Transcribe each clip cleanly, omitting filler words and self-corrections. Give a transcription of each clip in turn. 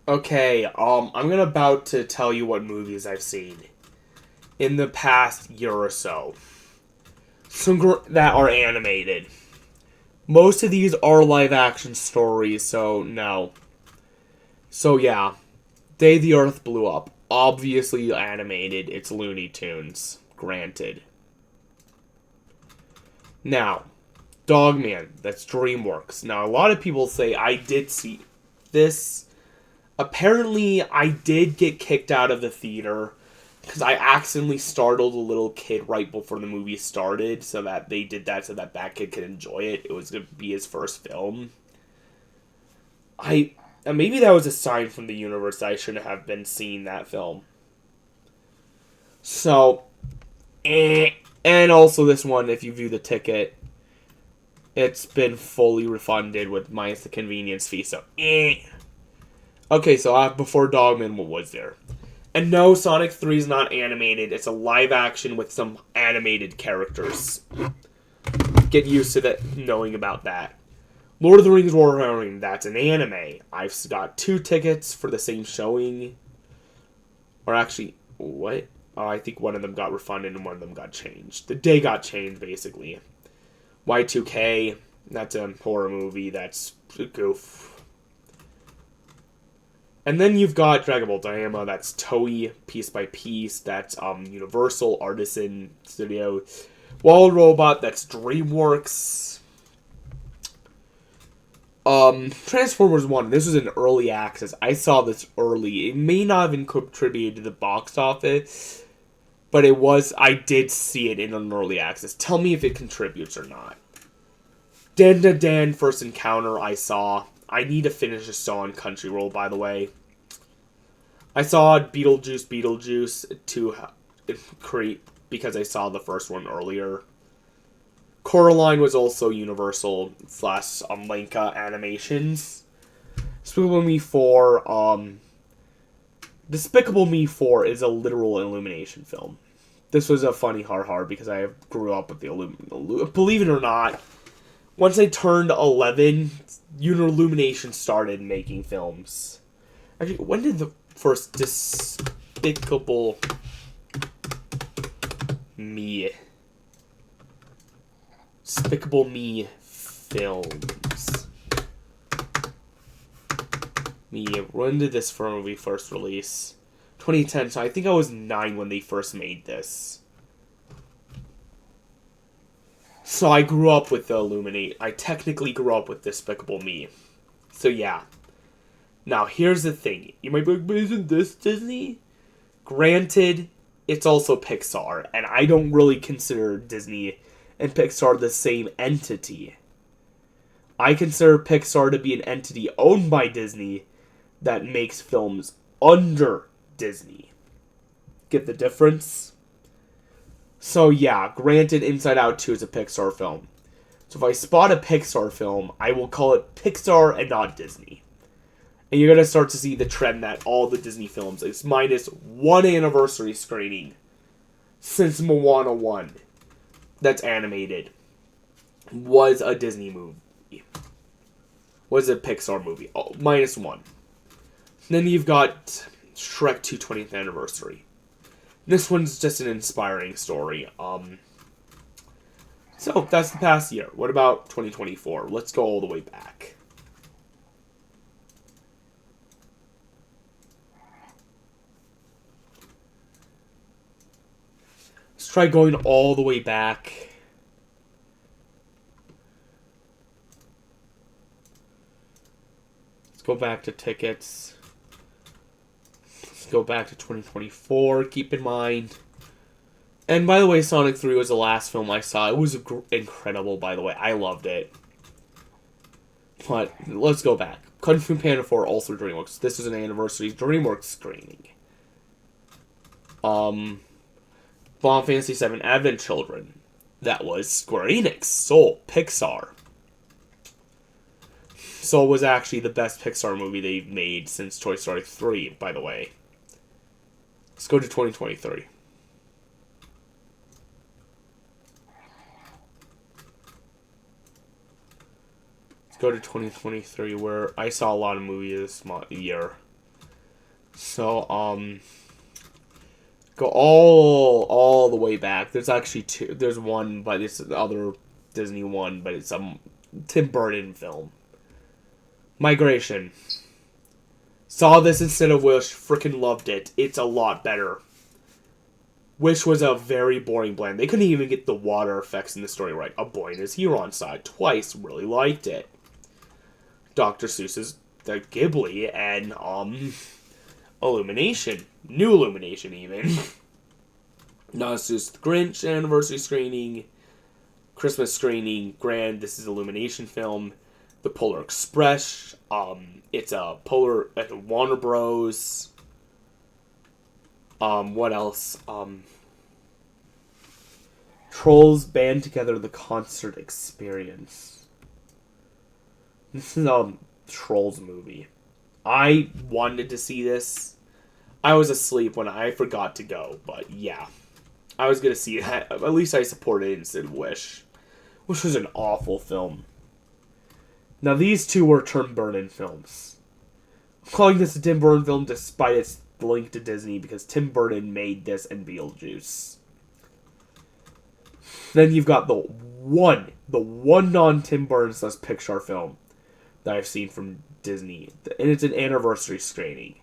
Okay, I'm gonna about to tell you what movies I've seen in the past year or so. That are animated. Most of these are live action stories, so no. So yeah, Day the Earth Blew Up. Obviously animated, it's Looney Tunes. Granted. Now, Dogman, that's DreamWorks. Now, a lot of people say I did see this. Apparently, I did get kicked out of the theater because I accidentally startled a little kid right before the movie started, so that they did that so that kid could enjoy it. It was going to be his first film. I maybe that was a sign from the universe that I shouldn't have been seeing that film. So, and also this one, if you view the ticket, it's been fully refunded with minus the convenience fee. So, okay. So before Dogman, what was there? And no, Sonic 3 is not animated. It's a live action with some animated characters. Get used to that, knowing about that. Lord of the Rings Warhammer, that's an anime. I've got 2 tickets for the same showing. Or actually, what? Oh, I think one of them got refunded and one of them got changed. The day got changed, basically. Y2K, that's a horror movie. That's a goof. And then you've got Dragon Ball Daima, that's Toei, Piece by Piece, that's Universal Artisan Studio. Wild Robot, that's DreamWorks. Transformers 1, this was an early access. I saw this early. It may not have been contributed to the box office, but I did see it in an early access. Tell me if it contributes or not. Dan to Dan First Encounter, I saw. I need to finish a saw on Crunchyroll, by the way. I saw Beetlejuice to create because I saw the first one earlier. Coraline was also Universal / Leica Animations. Despicable Me 4 is a literal Illumination film. This was a funny har because I grew up with the Believe it or not, once I turned 11, Illumination started making films. Actually, when did the first Despicable Me films? When did this movie first release? 2010, so I think I was 9 when they first made this. So I grew up with the Illuminate. I technically grew up with Despicable Me. So yeah. Now here's the thing. You might be like, but isn't this Disney? Granted, it's also Pixar, and I don't really consider Disney and Pixar the same entity. I consider Pixar to be an entity owned by Disney that makes films under Disney. Get the difference? So yeah, granted, Inside Out 2 is a Pixar film. So if I spot a Pixar film, I will call it Pixar and not Disney. And you're going to start to see the trend that all the Disney films, it's minus 1 anniversary screening since Mowana 1 that's animated, was a Disney movie. Was a Pixar movie. Oh, minus 1. Then you've got Shrek 2 20th anniversary. This one's just an inspiring story. So that's the past year. What about 2024? Let's go all the way back. Let's try going all the way back. Let's go back to tickets. Go back to 2024, keep in mind. And by the way, Sonic 3 was the last film I saw. It was incredible, by the way. I loved it. But let's go back. Kung Fu Panda 4, also DreamWorks. This is an anniversary DreamWorks screening. Final Fantasy VII Advent Children. That was Square Enix. Soul. Pixar. Soul was actually the best Pixar movie they've made since Toy Story 3, by the way. Let's go to 2023. Let's go to 2023, where I saw a lot of movies this year. So, go all the way back. There's actually two. There's one, but it's the other Disney one, but it's a Tim Burton film. Migration. Saw this instead of Wish. Freaking loved it. It's a lot better. Wish was a very boring blend. They couldn't even get the water effects in the story right. A Boy and His Hero on side twice. Really liked it. Dr. Seuss's The Ghibli and Illumination. New Illumination even. Seuss The Grinch anniversary screening. Christmas screening. Grand. This is Illumination film. The Polar Express. It's a Warner Bros. What else? Trolls Band Together, the Concert Experience. This is a Trolls movie. I wanted to see this. I was asleep when I forgot to go, but yeah. I was gonna see it. At least I supported it instead of Wish. Wish was an awful film. Now these two were Tim Burton films. I'm calling this a Tim Burton film despite its link to Disney because Tim Burton made this and Beetlejuice. Then you've got the one non-Tim Burton / Pixar film that I've seen from Disney, and it's an anniversary screening.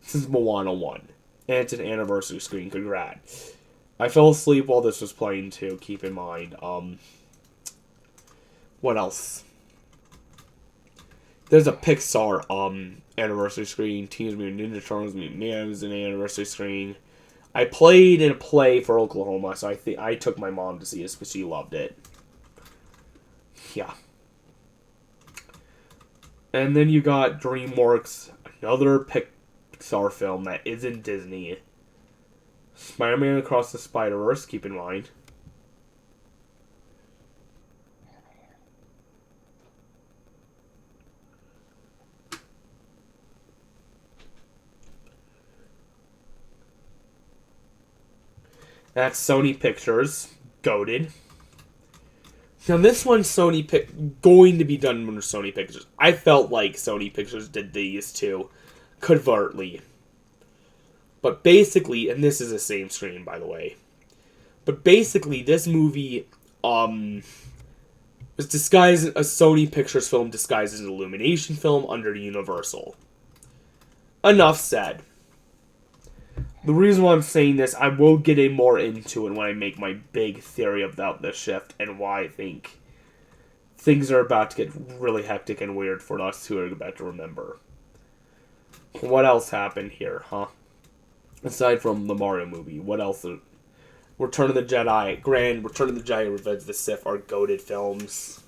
This is Mowana 1, and it's an anniversary screening. Congrats. I fell asleep while this was playing too. Keep in mind. What else? There's a Pixar anniversary screen. Teenage Mutant Ninja Turtles Mutant Man is an anniversary screen. I played in a play for Oklahoma, so I took my mom to see this because she loved it. Yeah. And then you got DreamWorks, another Pixar film that isn't Disney. Spider-Man Across the Spider-Verse, keep in mind. That's Sony Pictures, goated. Now this one's going to be done under Sony Pictures. I felt like Sony Pictures did these too, covertly. But basically, and this is the same screen by the way. But basically, this movie was disguised a Sony Pictures film disguised as an Illumination film under Universal. Enough said. The reason why I'm saying this, I will get more into it when I make my big theory about this shift and why I think things are about to get really hectic and weird for us who are about to remember. What else happened here, huh? Aside from the Mario movie, what else? Return of the Jedi, Return of the Jedi, Revenge of the Sith are goated films.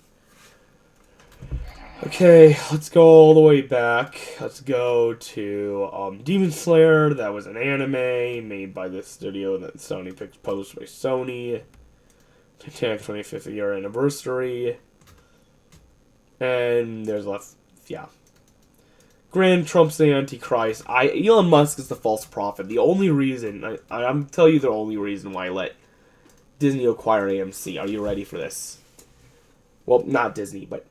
Okay, let's go all the way back. Let's go to Demon Slayer. That was an anime made by this studio that Sony picked, published by Sony. Titanic 25th year anniversary. And there's left, yeah. Grand Trump's the Antichrist. Elon Musk is the false prophet. The only reason, I'm telling you the only reason why I let Disney acquire AMC. Are you ready for this? Well, not Disney, but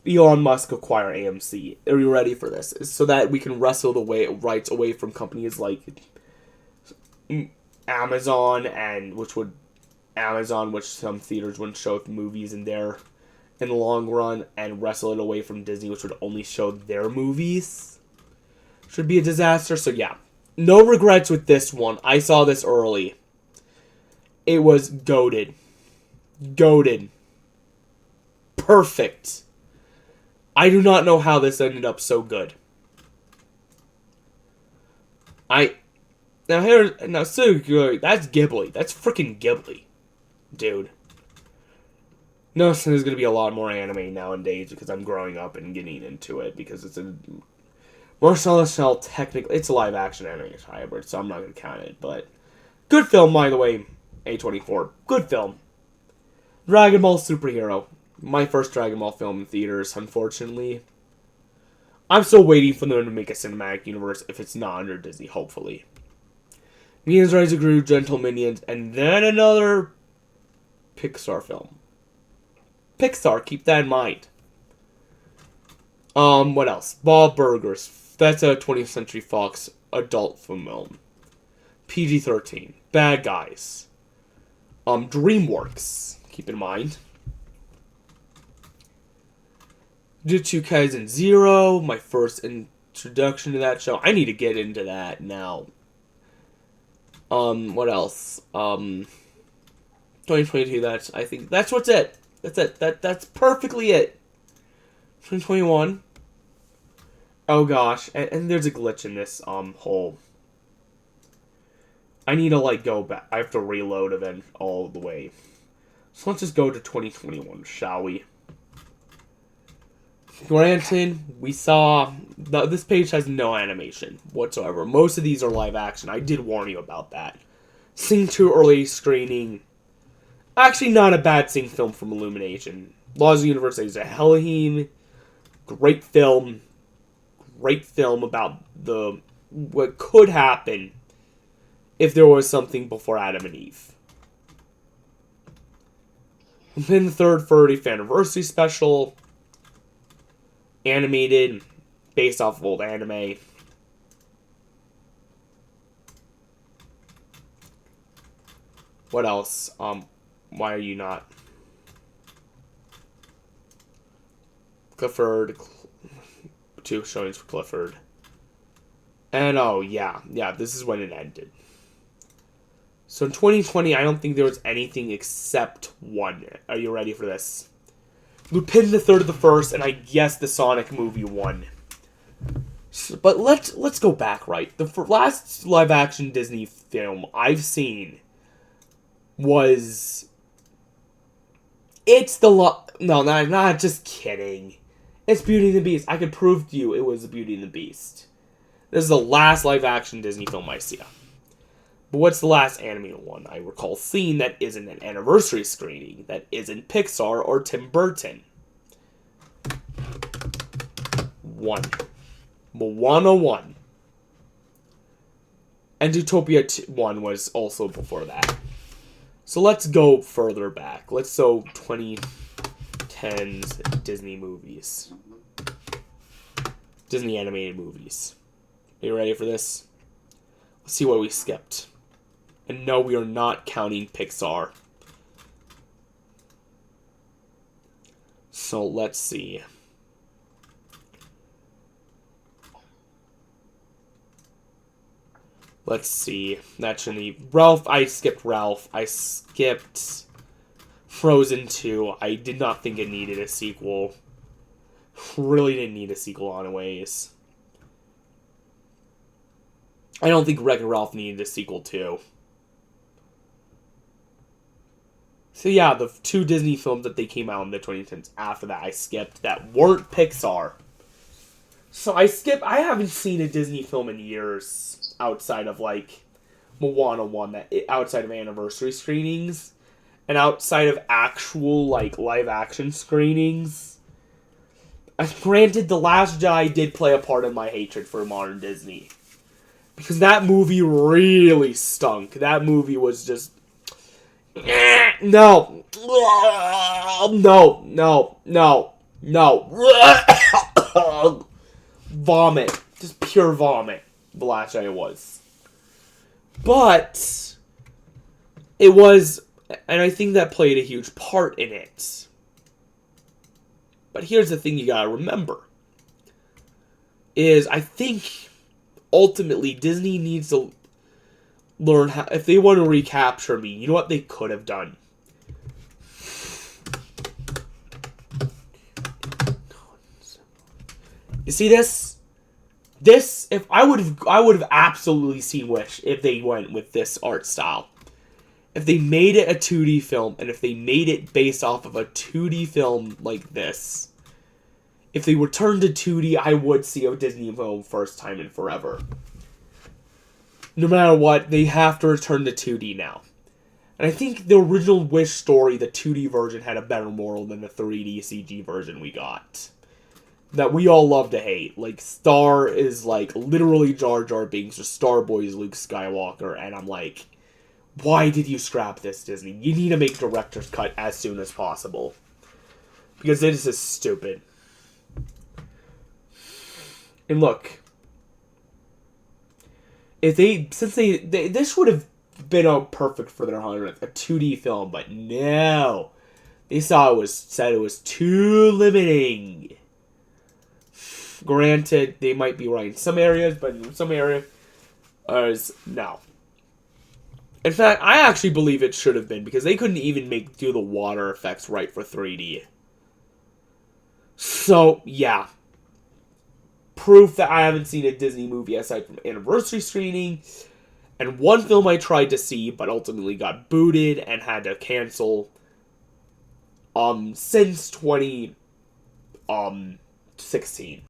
Elon Musk acquire AMC. Are you ready for this? So that we can wrestle the rights away from companies like Amazon, which some theaters wouldn't show movies in there in the long run, and wrestle it away from Disney, which would only show their movies. Should be a disaster. So yeah, no regrets with this one. I saw this early. It was goated. Perfect. I do not know how this ended up so good. So good. That's Ghibli. That's freaking Ghibli, dude. No, so there's gonna be a lot more anime nowadays because I'm growing up and getting into it because it's a Marcel Shell. Technically, it's a live action anime hybrid, so I'm not gonna count it. But good film, by the way. A24, good film. Dragon Ball Superhero. My first Dragon Ball film in theaters, unfortunately. I'm still waiting for them to make a cinematic universe if it's not under Disney, hopefully. Minions Rise of Gru, Gentle Minions, and then another Pixar film. Pixar, keep that in mind. What else? Bob Burgers. That's a 20th Century Fox adult film. PG-13. Bad Guys. DreamWorks. Keep in mind. Jujutsu Kaisen 0. My first introduction to that show. I need to get into that now. What else? 2022, I think that's what's it. That's it. That's perfectly it. 2021. Oh gosh, and there's a glitch in this whole. I need to like go back. I have to reload event all the way. So let's just go to 2021, shall we? Granted, we saw this page has no animation whatsoever. Most of these are live action. I did warn you about that. Sing 2 early screening. Actually, not a bad Sing film from Illumination. Laws of the Universe is a Elohim. Great film. Great film about what could happen if there was something before Adam and Eve. And then the third 30th anniversary special. Animated. Based off of old anime. What else? Why are you not? Clifford. 2 showings for Clifford. And oh, yeah, this is when it ended. So in 2020, I don't think there was anything except one. Are you ready for this? Lupin the Third of the First, and I guess the Sonic movie 1. So, but let's go back, right? The last live-action Disney film I've seen was... No, not just kidding. It's Beauty and the Beast. I could prove to you it was Beauty and the Beast. This is the last live-action Disney film I see. But what's the last animated one I recall seeing that isn't an anniversary screening, that isn't Pixar or Tim Burton? 1. Mowana 1. And Zootopia 1 was also before that. So let's go further back. Let's go 2010s Disney movies. Disney animated movies. Are you ready for this? Let's see what we skipped. And no, we are not counting Pixar. So let's see. Let's see. That shouldn't be... Ralph. I skipped Ralph. I skipped Frozen 2. I did not think it needed a sequel. Really didn't need a sequel anyways. I don't think Wreck-It Ralph needed a sequel too. So yeah, the 2 Disney films that they came out in the 2010s after that I skipped that weren't Pixar. So I haven't seen a Disney film in years outside of like Mowana 1, outside of anniversary screenings and outside of actual like live action screenings. Granted, The Last Jedi did play a part in my hatred for modern Disney. Because that movie really stunk. That movie was just... No. Vomit. Just pure vomit. The Last Jedi was. But... it was... and I think that played a huge part in it. But here's the thing you gotta remember. Is I think... ultimately, Disney needs to learn how... if they want to recapture me, you know what they could have done? You see this? This, if I would have absolutely seen Wish if they went with this art style. If they made it a 2D film, and if they made it based off of a 2D film like this... if they returned to 2D, I would see a Disney film first time in forever. No matter what, they have to return to 2D now. And I think the original Wish story, the 2D version, had a better moral than the 3D CG version we got. That we all love to hate. Like, Star is, like, literally Jar Jar Binks, or Starboy is Luke Skywalker, and I'm like, why did you scrap this, Disney? You need to make director's cut as soon as possible. Because this is stupid. And look, if they since they this would have been perfect for their 100th, a 2D film, but no, they said it was too limiting. Granted, they might be right in some areas, but in some areas, no. In fact, I actually believe it should have been, because they couldn't even do the water effects right for 3D. So, yeah. Proof that I haven't seen a Disney movie aside from anniversary screening, and one film I tried to see, but ultimately got booted and had to cancel, since 2016.